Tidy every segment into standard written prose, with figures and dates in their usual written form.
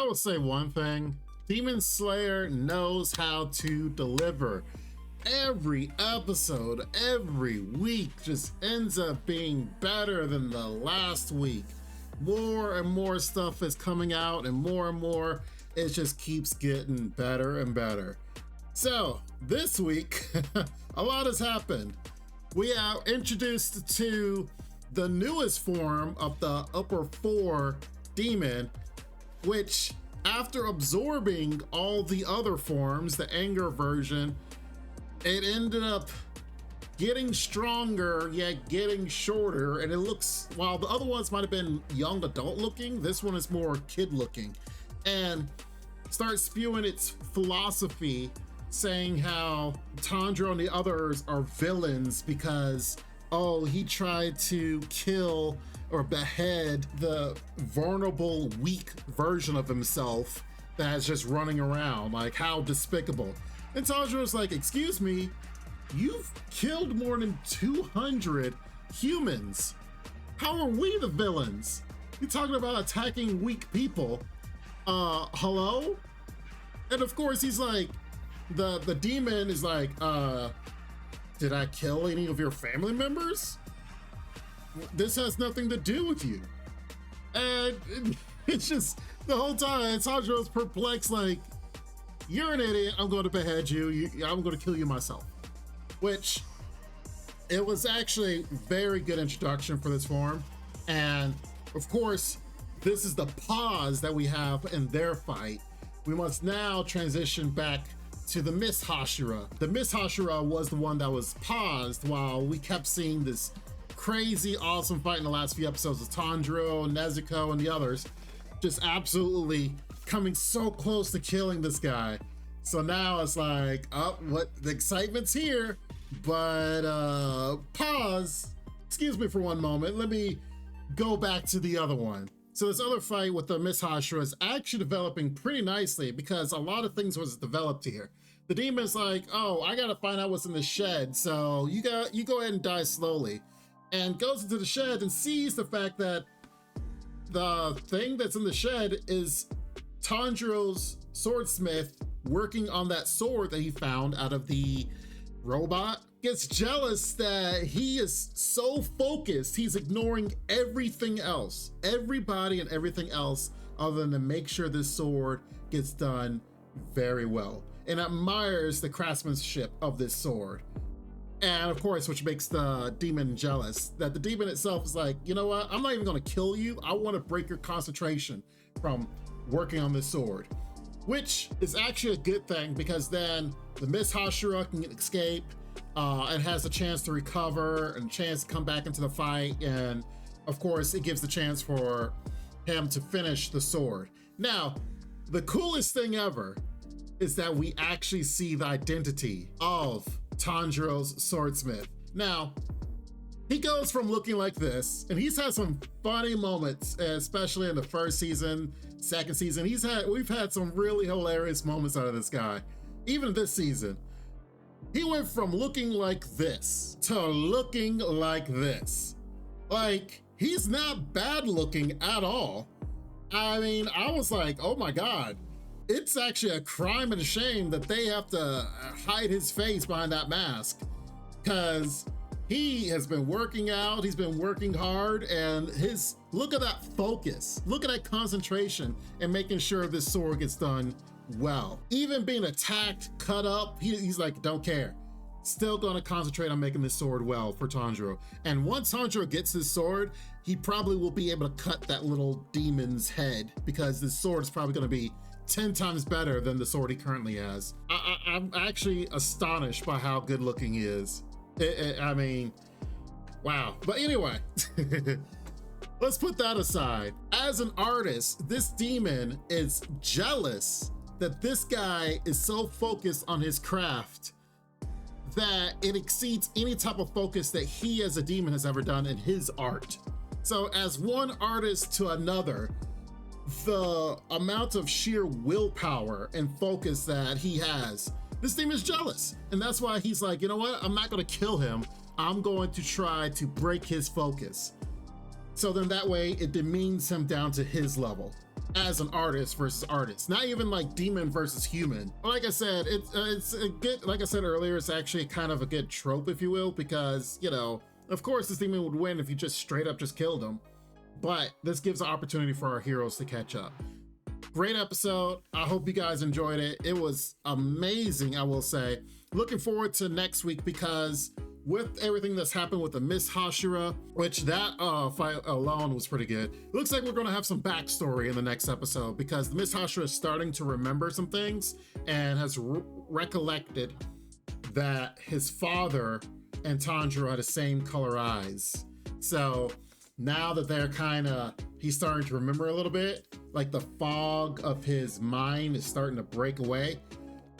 will say one thing. Demon Slayer knows how to deliver. Every episode, every week just ends up being better than the last week. More and more stuff is coming out, and more, it just keeps getting better and better. So this week, a lot has happened. We are introduced to the newest form of the upper four demon, which after absorbing all the other forms, the anger version, it ended up getting stronger yet getting shorter, and it looks, while the other ones might have been young adult looking, this one is more kid looking, and starts spewing its philosophy, saying how Tanjiro and the others are villains because, oh, he tried to kill or behead the vulnerable, weak version of himself that's just running around. Like, how despicable. And Tanjiro's like, excuse me, you've killed more than 200 humans. How are we the villains? You're talking about attacking weak people. Hello? And of course he's like, the demon is like, did I kill any of your family members? This has nothing to do with you. And it's just, the whole time, Tanjiro's perplexed, like, you're an idiot, I'm going to behead you, I'm going to kill you myself. Which, it was actually very good introduction for this form. And of course, this is the pause that we have in their fight. We must now transition back to the Mist Hashira. The Mist Hashira was the one that was paused while we kept seeing this crazy awesome fight in the last few episodes with Tanjiro, Nezuko, and the others, just absolutely coming so close to killing this guy. So now it's like, oh, what, the excitement's here, but pause, excuse me for one moment, let me go back to the other one. So this other fight with the Mist Hashira is actually developing pretty nicely because a lot of things was developed here. The demon's like, oh, I gotta find out what's in the shed, so you go ahead and die slowly. And goes into the shed and sees the fact that the thing that's in the shed is Tanjiro's swordsmith working on that sword that he found out of the robot. Gets jealous that he is so focused, he's ignoring everything else, everybody and everything else, other than to make sure this sword gets done very well, and admires the craftsmanship of this sword. And of course, which makes the demon jealous, that the demon itself is like, you know what, I'm not even gonna kill you, I wanna break your concentration from working on this sword. Which is actually a good thing, because then the Mist Hashira can escape, and has a chance to recover and a chance to come back into the fight, and of course it gives the chance for him to finish the sword. Now, the coolest thing ever is that we actually see the identity of Tanjiro's swordsmith. Now, he goes from looking like this, and he's had some funny moments, especially in the first season, second season. We've had some really hilarious moments out of this guy. Even this season, he went from looking like this to looking like this. Like, he's not bad looking at all. I mean, I was like, oh my God. It's actually a crime and a shame that they have to hide his face behind that mask, because he has been working out, he's been working hard, and look at that focus, look at that concentration, and making sure this sword gets done well. Even being attacked, cut up, he's like, don't care. Still gonna concentrate on making this sword well for Tanjiro. And once Tanjiro gets his sword, he probably will be able to cut that little demon's head, because this sword is probably gonna be 10 times better than the sword he currently has. I'm actually astonished by how good looking he is. I mean, wow. But anyway, let's put that aside. As an artist, this demon is jealous that this guy is so focused on his craft that it exceeds any type of focus that he as a demon has ever done in his art. So as one artist to another, the amount of sheer willpower and focus that he has, this demon is jealous. And that's why he's like, you know what? I'm not gonna kill him. I'm going to try to break his focus. So then that way it demeans him down to his level. as an artist versus artist, not even like demon versus human. Like I said, it's a good, like I said earlier, it's actually kind of a good trope, if you will, because, you know, of course this demon would win if you just straight up just killed him, but this gives an opportunity for our heroes to catch up. Great episode. I hope you guys enjoyed it. It was amazing, I will say. Looking forward to next week, because with everything that's happened with the Mist Hashira, which that fight alone was pretty good. Looks like we're gonna have some backstory in the next episode, because the Mist Hashira is starting to remember some things and has recollected that his father and Tanjiro had the same color eyes. So now that they're he's starting to remember a little bit, like the fog of his mind is starting to break away.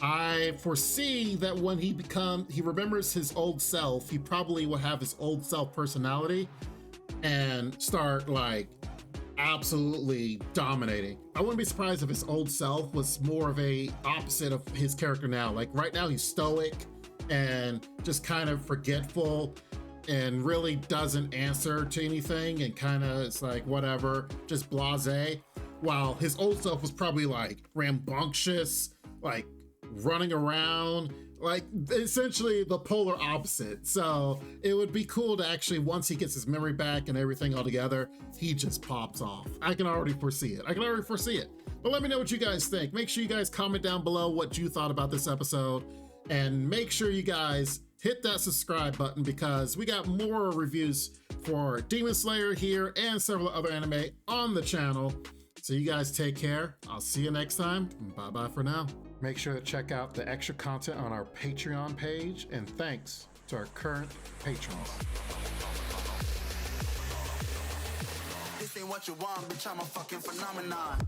I foresee that when he remembers his old self, he probably will have his old self personality and start like absolutely dominating. I wouldn't be surprised if his old self was more of a opposite of his character now. Like right now he's stoic and just kind of forgetful and really doesn't answer to anything and kind of it's like whatever, just blasé. While his old self was probably like rambunctious, like running around, like essentially the polar opposite. So it would be cool to actually, once he gets his memory back and everything all together, he just pops off. I can already foresee it. But let me know what you guys think. Make sure you guys comment down below what you thought about this episode, and make sure you guys hit that subscribe button, because we got more reviews for Demon Slayer here and several other anime on the channel. So you guys take care. I'll see you next time. Bye bye for now. Make sure to check out the extra content on our Patreon page, and thanks to our current patrons. This ain't what you want, bitch, I'm a fucking phenomenon.